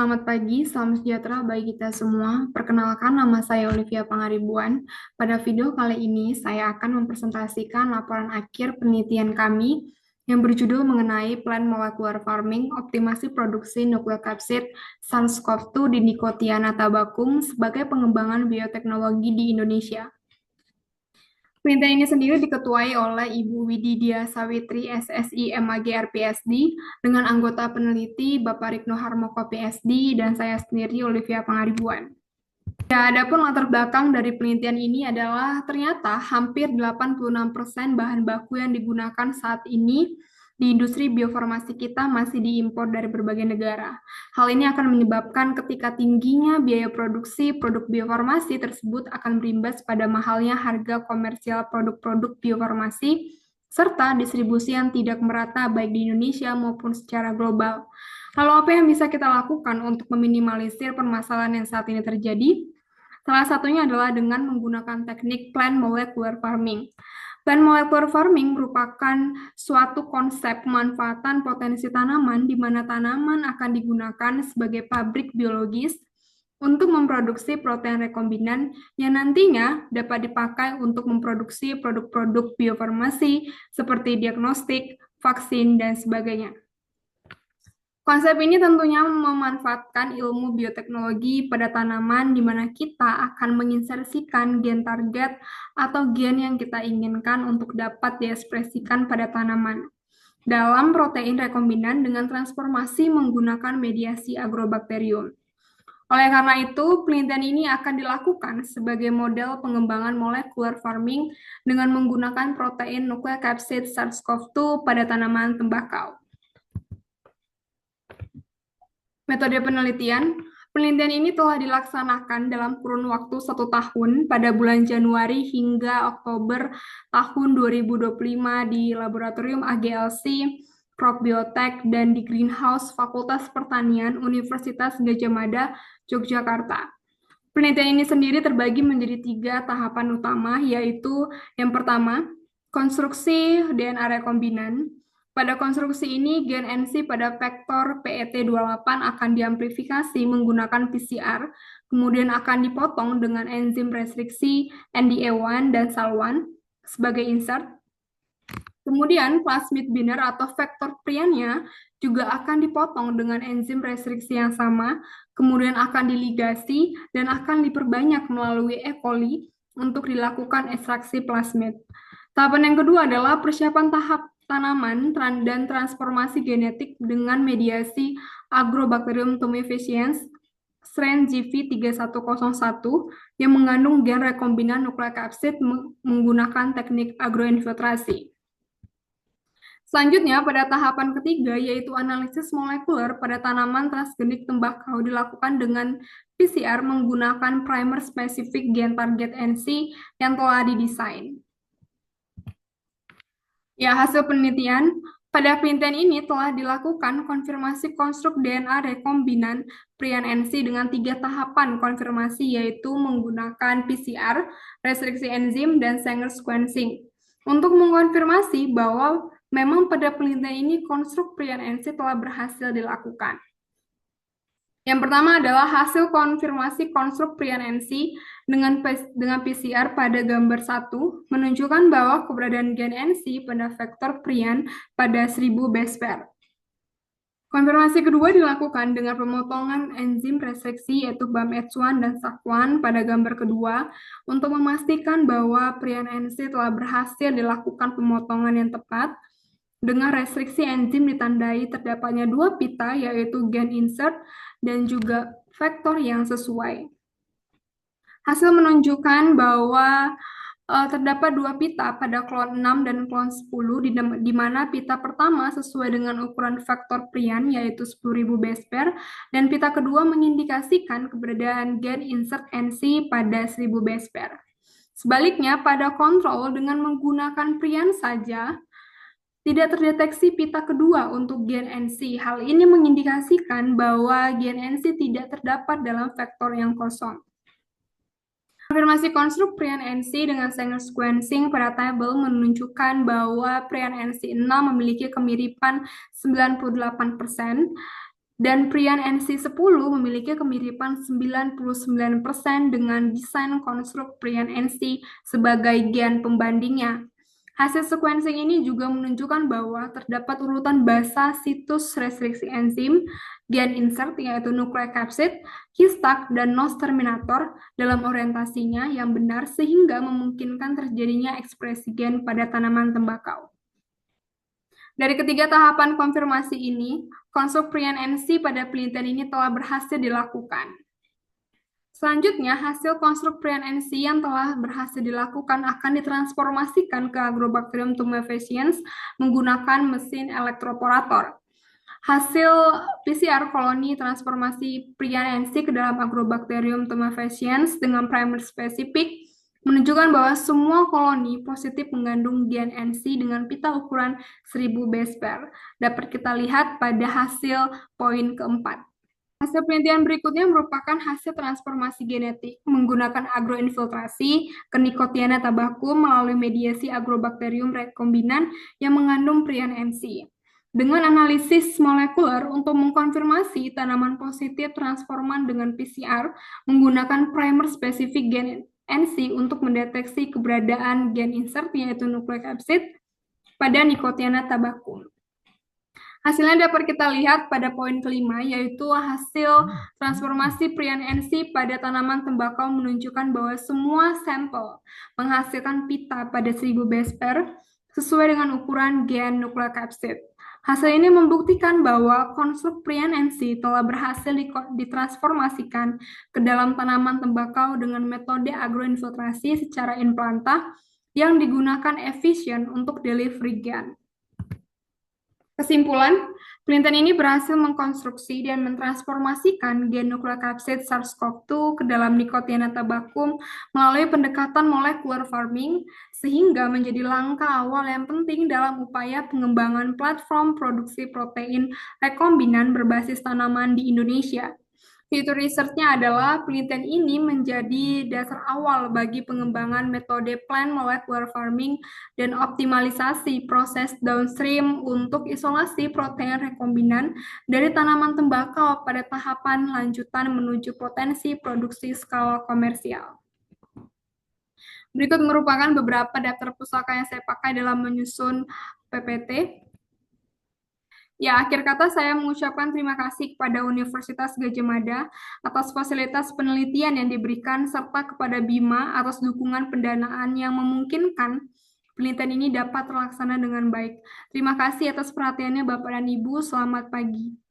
Selamat pagi, salam sejahtera bagi kita semua. Perkenalkan, nama saya Olivia Pangaribuan. Pada video kali ini, saya akan mempresentasikan laporan akhir penelitian kami yang berjudul mengenai Plant Molecular Farming, Optimasi Produksi Nukleokapsid SARS-CoV-2 di Nicotiana tabacum sebagai pengembangan bioteknologi di Indonesia. Penelitian ini sendiri diketuai oleh Ibu Wididia Sawitri, SSI, MAG, RPSD, dengan anggota peneliti Bapak Rikno Harmoko, PSD, dan saya sendiri, Olivia Pangaribuan. Ya, adapun latar belakang dari penelitian ini adalah ternyata hampir 86% bahan baku yang digunakan saat ini di industri biofarmasi kita masih diimpor dari berbagai negara. Hal ini akan menyebabkan ketika tingginya biaya produksi produk biofarmasi tersebut akan berimbas pada mahalnya harga komersial produk-produk biofarmasi serta distribusi yang tidak merata baik di Indonesia maupun secara global. Lalu apa yang bisa kita lakukan untuk meminimalisir permasalahan yang saat ini terjadi? Salah satunya adalah dengan menggunakan teknik plant molecular farming. Plant molecular farming merupakan suatu konsep pemanfaatan potensi tanaman di mana tanaman akan digunakan sebagai pabrik biologis untuk memproduksi protein rekombinan yang nantinya dapat dipakai untuk memproduksi produk-produk biofarmasi seperti diagnostik, vaksin, dan sebagainya. Konsep ini tentunya memanfaatkan ilmu bioteknologi pada tanaman di mana kita akan menginsersikan gen target atau gen yang kita inginkan untuk dapat diekspresikan pada tanaman dalam protein rekombinan dengan transformasi menggunakan mediasi agrobakterium. Oleh karena itu, penelitian ini akan dilakukan sebagai model pengembangan molecular farming dengan menggunakan protein nukleokapsid SARS-CoV-2 pada tanaman tembakau. Metode penelitian ini telah dilaksanakan dalam kurun waktu 1 tahun pada bulan Januari hingga Oktober tahun 2025 di Laboratorium AGLC, Probiotek, dan di Greenhouse Fakultas Pertanian Universitas Gadjah Mada, Yogyakarta. Penelitian ini sendiri terbagi menjadi 3 tahapan utama, yaitu yang pertama, konstruksi DNA rekombinan. Pada konstruksi ini, gen NC pada vektor PET28 akan diamplifikasi menggunakan PCR, kemudian akan dipotong dengan enzim restriksi NDA1 dan SAL1 sebagai insert. Kemudian plasmid binder atau vektor priannya juga akan dipotong dengan enzim restriksi yang sama, kemudian akan diligasi dan akan diperbanyak melalui E. coli untuk dilakukan ekstraksi plasmid. Tahapan yang kedua adalah persiapan tahap tanaman dan transformasi genetik dengan mediasi Agrobacterium tumefaciens strain GV3101 yang mengandung gen rekombinan nukleokapsid menggunakan teknik agroinfiltrasi. Selanjutnya, pada tahapan ketiga, yaitu analisis molekuler pada tanaman transgenik tembakau dilakukan dengan PCR menggunakan primer spesifik gen target NC yang telah didesain. Ya, hasil penelitian, pada penelitian ini telah dilakukan konfirmasi konstruk DNA rekombinan prion NC dengan 3 tahapan konfirmasi, yaitu menggunakan PCR, restriksi enzim, dan Sanger sequencing. Untuk mengkonfirmasi bahwa memang pada penelitian ini konstruk prion NC telah berhasil dilakukan. Yang pertama adalah hasil konfirmasi konstruk prion NC dengan PCR pada gambar 1 menunjukkan bahwa keberadaan gen NC pada vektor prion pada 1000 base pair. Konfirmasi kedua dilakukan dengan pemotongan enzim restriksi yaitu BAM-H1 dan SAC1 pada gambar kedua untuk memastikan bahwa prion NC telah berhasil dilakukan pemotongan yang tepat dengan restriksi enzim ditandai terdapatnya 2 pita yaitu gen insert dan juga vektor yang sesuai. Hasil menunjukkan bahwa terdapat 2 pita pada klon 6 dan klon 10 di mana pita pertama sesuai dengan ukuran vektor prion yaitu 10.000 base pair dan pita kedua mengindikasikan keberadaan gen insert NC pada 1.000 base pair. Sebaliknya pada kontrol dengan menggunakan prion saja tidak terdeteksi pita kedua untuk gen NC. Hal ini mengindikasikan bahwa gen NC tidak terdapat dalam vektor yang kosong. Konfirmasi konstruk prion NC dengan Sanger sequencing pada tabel menunjukkan bahwa prion NC6 memiliki kemiripan 98%, Dan Prian NC10 memiliki kemiripan 99% dengan desain konstruk Prian NC sebagai gen pembandingnya. Hasil sequencing ini juga menunjukkan bahwa terdapat urutan basa situs restriksi enzim, gen insert yaitu nukleokapsid, histag, dan nos terminator dalam orientasinya yang benar sehingga memungkinkan terjadinya ekspresi gen pada tanaman tembakau. Dari ketiga tahapan konfirmasi ini, konstruk Prian NC pada penelitian ini telah berhasil dilakukan. Selanjutnya, hasil konstruk Prian NC yang telah berhasil dilakukan akan ditransformasikan ke Agrobacterium tumefaciens menggunakan mesin elektroporator. Hasil PCR koloni transformasi Prian NC ke dalam Agrobacterium tumefaciens dengan primer spesifik menunjukkan bahwa semua koloni positif mengandung gen NC dengan pita ukuran 1000 base pair. Dapat kita lihat pada hasil poin keempat. Hasil penelitian berikutnya merupakan hasil transformasi genetik menggunakan agroinfiltrasi ke Nicotiana tabacum melalui mediasi Agrobacterium rekombinan yang mengandung Prian NC. Dengan analisis molekuler untuk mengkonfirmasi tanaman positif transforman dengan PCR menggunakan primer spesifik gen NC untuk mendeteksi keberadaan gen insert yaitu nukleokapsid pada Nicotiana tabacum. Hasilnya dapat kita lihat pada poin kelima, yaitu hasil transformasi Prian NC pada tanaman tembakau menunjukkan bahwa semua sampel menghasilkan pita pada 1000 base pair sesuai dengan ukuran gen nukleokapsid. Hasil ini membuktikan bahwa konstruk Prian NC telah berhasil ditransformasikan ke dalam tanaman tembakau dengan metode agroinfiltrasi secara in planta yang digunakan efisien untuk delivery gen. Kesimpulan, penelitian ini berhasil mengkonstruksi dan mentransformasikan gen nukleokapsid SARS-CoV-2 ke dalam Nicotiana tabacum melalui pendekatan molecular farming, sehingga menjadi langkah awal yang penting dalam upaya pengembangan platform produksi protein rekombinan berbasis tanaman di Indonesia. Fitur research-nya adalah penelitian ini menjadi dasar awal bagi pengembangan metode plant molecular farming dan optimalisasi proses downstream untuk isolasi protein rekombinan dari tanaman tembakau pada tahapan lanjutan menuju potensi produksi skala komersial. Berikut merupakan beberapa daftar pustaka yang saya pakai dalam menyusun PPT. Ya, akhir kata saya mengucapkan terima kasih kepada Universitas Gadjah Mada atas fasilitas penelitian yang diberikan serta kepada BIMA atas dukungan pendanaan yang memungkinkan penelitian ini dapat terlaksana dengan baik. Terima kasih atas perhatiannya Bapak dan Ibu. Selamat pagi.